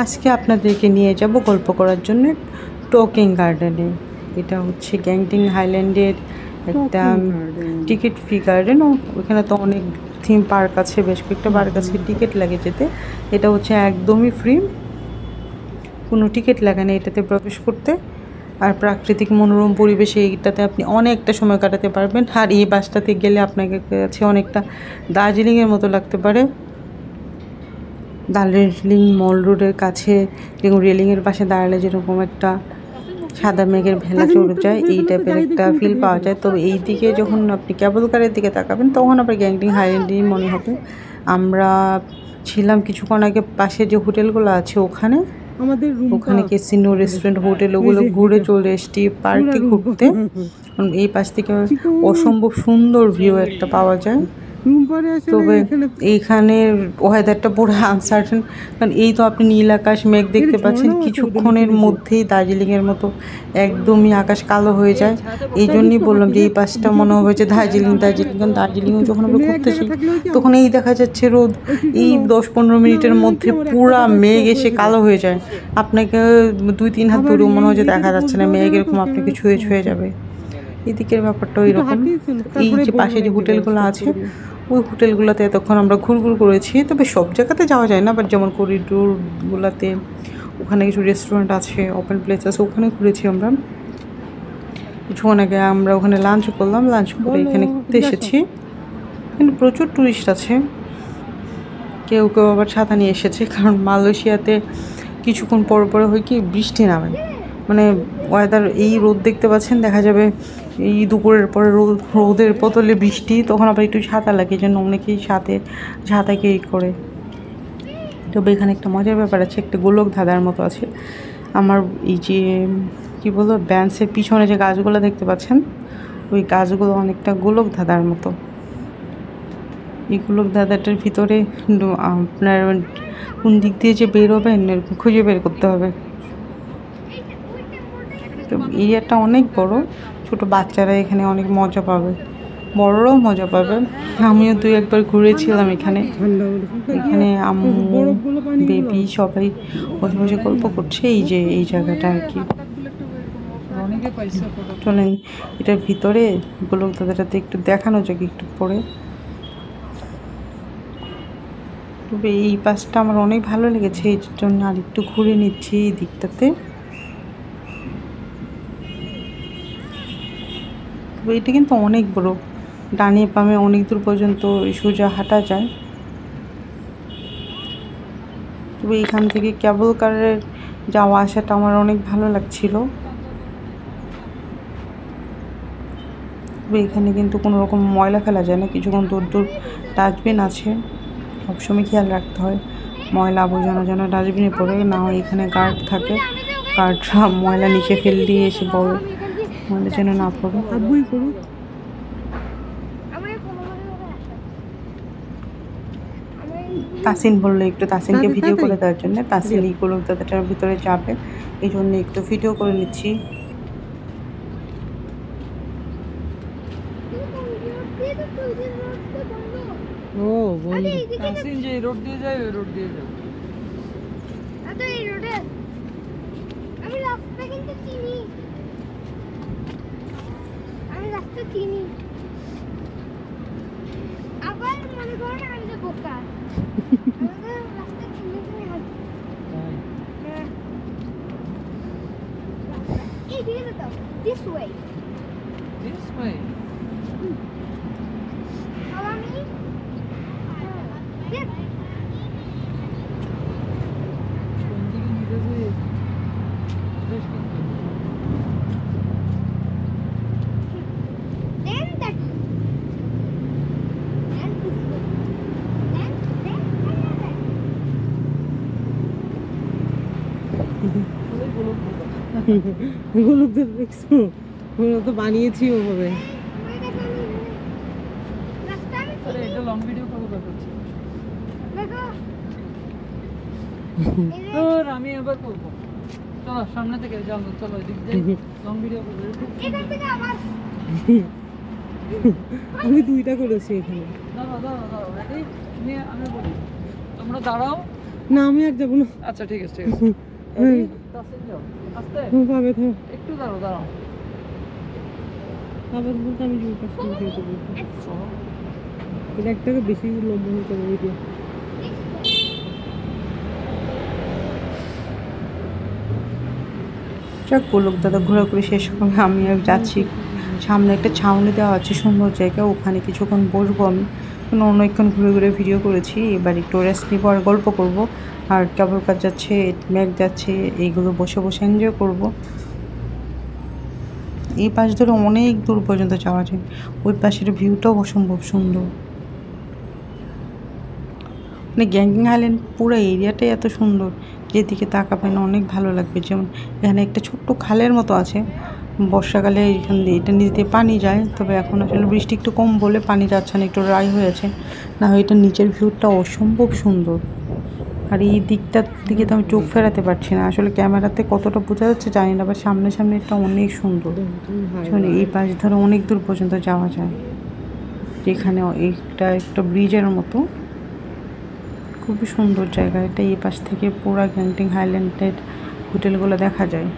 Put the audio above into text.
আজকে আপনাদেরকে নিয়ে যাব গল্প করার জন্য টোকিং গার্ডেনে। এটা হচ্ছে গ্যাংটিং হাইল্যান্ডের একটা টিকিট ফ্রি গার্ডেন। ওখানে তো অনেক থিম পার্ক আছে, বেশ কয়েকটা পার্ক আছে, টিকিট লাগে যেতে। এটা হচ্ছে একদমই ফ্রি, কোনো টিকিট লাগে না এটাতে প্রবেশ করতে। আর প্রাকৃতিক মনোরম পরিবেশে এইটাতে আপনি অনেকটা সময় কাটাতে পারবেন। আর এই বাসটাতে গেলে আপনাকে কাছে অনেকটা দার্জিলিংয়ের মতো লাগতে পারে। দার্জিলিং মল রোডের কাছে রেলিংয়ের পাশে দাঁড়ালে যেরকম একটা সাদা মেঘের ভেলা চড়ে যায়, এই টাইপের একটা ফিল পাওয়া যায়। তবে এই দিকে যখন আপনি কেবল কারের দিকে তাকাবেন তখন আবার গ্যাংটিং হাইল্যান্ডই মনে হবে। আমরা ছিলাম কিছুক্ষণ আগে পাশে যে হোটেলগুলো আছে ওখানে ক্যাসিনো, রেস্টুরেন্ট, হোটেল ওগুলো ঘুরে চলে এসেছি পার্কে ঘুরতে। এই পাশ থেকে অসম্ভব সুন্দর ভিউ একটা পাওয়া যায়। তবে এইখানের ওয়েদারটা পুরো আনসার্টেন, কারণ এই তো আপনি নীল আকাশ মেঘ দেখতে পাচ্ছেন, কিছুক্ষণের মধ্যেই দার্জিলিংয়ের মতো একদমই আকাশ কালো হয়ে যায়। এই জন্যই বললাম যে এই পাশটা মনে হবে যে দার্জিলিং। কারণ দার্জিলিংয়ে যখন আমরা ঘুরতেছি তখন এই দেখা যাচ্ছে রোদ, এই 10-15 মিনিটের মধ্যে পুরা মেঘ এসে কালো হয়ে যায়। আপনাকে 2-3 হাত দূরেও মনে হয় যে দেখা যাচ্ছে না, মেঘ এরকম আপনাকে ছুঁয়ে ছুঁয়ে যাবে। এদিকের ব্যাপারটা এরকম। এই যে পাশে যে হোটেলগুলো আছে ওই হোটেলগুলোতে এতক্ষণ আমরা ঘুরঘুর করেছি। তবে সব জায়গাতে যাওয়া যায় না, বাট যেমন করিডোরগুলোতে ওখানে কিছু রেস্টুরেন্ট আছে, ওপেন প্লেস আছে, ওখানে ঘুরেছি আমরা। কিছুক্ষণ আগে আমরা ওখানে লাঞ্চ করলাম, লাঞ্চ করে এখানে ঘুরতে এসেছি। কিন্তু প্রচুর টুরিস্ট আছে, কেউ কেউ আবার ছাতা নিয়ে এসেছে, কারণ মালয়েশিয়াতে কিছুক্ষণ পর পরে হয় কি বৃষ্টি নামে। মানে ওয়েদার, এই রোদ দেখতে পাচ্ছেন, দেখা যাবে এই দুপুরের পরে রোদের বদলে বৃষ্টি, তখন আবার একটু ছাতা লাগে, যেন অনেকেই ছাতা ক্যারি করে। তবে এখানে একটা মজার ব্যাপার আছে, একটা গোলক ধাঁধার মতো আছে। আমার এই যে কী বলবো, ব্যান্সের পিছনে যে গাছগুলো দেখতে পাচ্ছেন, ওই গাছগুলো অনেকটা গোলক ধাঁধার মতো। এই গোলক ধাঁধাটার ভিতরে আপনার কোন দিক দিয়ে যে বেরোবেন এরকম খুঁজে বের করতে হবে। তো এরিয়াটা অনেক বড়, ছোট বাচ্চারা এখানে অনেক মজা পাবে, বড়রাও মজা পাবে। আমিও 2-1 বার ঘুরেছিলাম এখানে। এখানে আম্মু, বেবি সবাই বসে বসে গল্প করছে এই যে এই জায়গাটা আর কি। চলেন এটার ভিতরে গোলক ধাঁধাটাতে একটু দেখানো যাক একটু পরে। তবে এই পাশটা আমার অনেক ভালো লেগেছে, এই জন্য আর একটু ঘুরে নিচ্ছি এই দিকটাতে। তবে এটা কিন্তু অনেক বড়, ডানে বামে অনেক দূর পর্যন্ত সোজা হাঁটা যায়। তবে এখান থেকে কেবল কারের যাওয়া আসাটা আমার অনেক ভালো লাগছিল। তবে এখানে কিন্তু কোনো রকম ময়লা ফেলা যায় না, কিছুক্ষণ দূর দূর ডাস্টবিন আছে, সবসময় খেয়াল রাখতে হয় ময়লা আবর্জনা যেন ডাস্টবিনে পড়ে না হয়। এখানে গার্ড থাকে, গার্ডরা ময়লা নিচে ফেল দিয়ে এসে পড়ে, ময়লা যেন না পড়ে। তাসিন বললো একটু তাসিনকে ভিডিও করে দেওয়ার জন্য। তাসিন এই গোলক ধাঁধাটার ভিতরে যাবে, এই জন্য একটু ভিডিও করে নিচ্ছি। ও বন্ধু, তাসিন যে রোড দিয়ে যায় ওই রোড দিয়ে যাবে। আচ্ছা এই রোডে আমি রাস্তা কিন্তু চিনি, আমি রাস্তা চিনি। আবার মনে করো না আমি যে বোকা, আমি রাস্তা চিনি চিনি হাঁটি। হ্যাঁ এই দিকে তো this way follow me yep then that and this way গোলক ধাঁধা দেখছো, ওরা তো বানিয়েছি ওভাবে। আরে এটা লং ভিডিও করব করছি দেখো, তোর আমি এবার করব। চলো সামনে থেকে যাও, চলো এদিক দিয়ে লং ভিডিও করব। এখান থেকে আবার আমি 2টা করেছি এখানে। দাঁড়াও রেডি, আমি বলি তোমরা দাঁড়াও, না আমি আর যাবো না। আচ্ছা ঠিক আছে ঠিক আছে হ্যাঁ তাসিন যাও আস্তে পাবে তো একটু দাঁড়াও দাঁড়াও আবার বলতে আমি জোর কাজ করে দিয়ে দেবো। এটা একটাকে বেশি লম্বা হয়ে যাবে ভিডিও। যাক গোলক দাদা ঘোরাঘুরি শেষ করে আমি আর যাচ্ছি। সামনে একটা ছাউনি দেওয়া আছে, সুন্দর জায়গা, ওখানে কিছুক্ষণ বসবো আমি। অনেকক্ষণ ঘুরে ঘুরে ভিডিও করেছি, এবার একটু রেস্ট নিবো আর গল্প করব। আর কেবল কাজ যাচ্ছে, মেঘ যাচ্ছে, এইগুলো বসে বসে এনজয় করব। এই পাশ ধরে অনেক দূর পর্যন্ত যাওয়া যায়, ওই পাশের ভিউটাও অসম্ভব সুন্দর। মানে গ্যাংটিং আইল্যান্ড পুরো এরিয়াটাই এত সুন্দর, যেদিকে তাকাবেন অনেক ভালো লাগবে। যেমন এখানে একটা ছোট্ট খালের মতো আছে, বর্ষাকালে এখান দিয়ে এটা নিচ দিয়ে পানি যায়, তবে এখন আসলে বৃষ্টি একটু কম বলে পানি যাচ্ছে না, একটু ড্রাই হয়েছে। না হয় এটা নিচের ভিউটা অসম্ভব সুন্দর। আর এই দিকটার দিকে তো আমি চোখ ফেরাতে পারছি না, আসলে ক্যামেরাতে কতটা বোঝা যাচ্ছে জানি না, আবার সামনে সামনে এটা অনেক সুন্দর। এই পাশ ধরে অনেক দূর পর্যন্ত যাওয়া যায়, যেখানে এটা একটা ব্রিজের মতো, খুবই সুন্দর জায়গা এটা। এই পাশ থেকে পুরা গ্যাংটিং আইল্যান্ডের হোটেলগুলো দেখা যায়।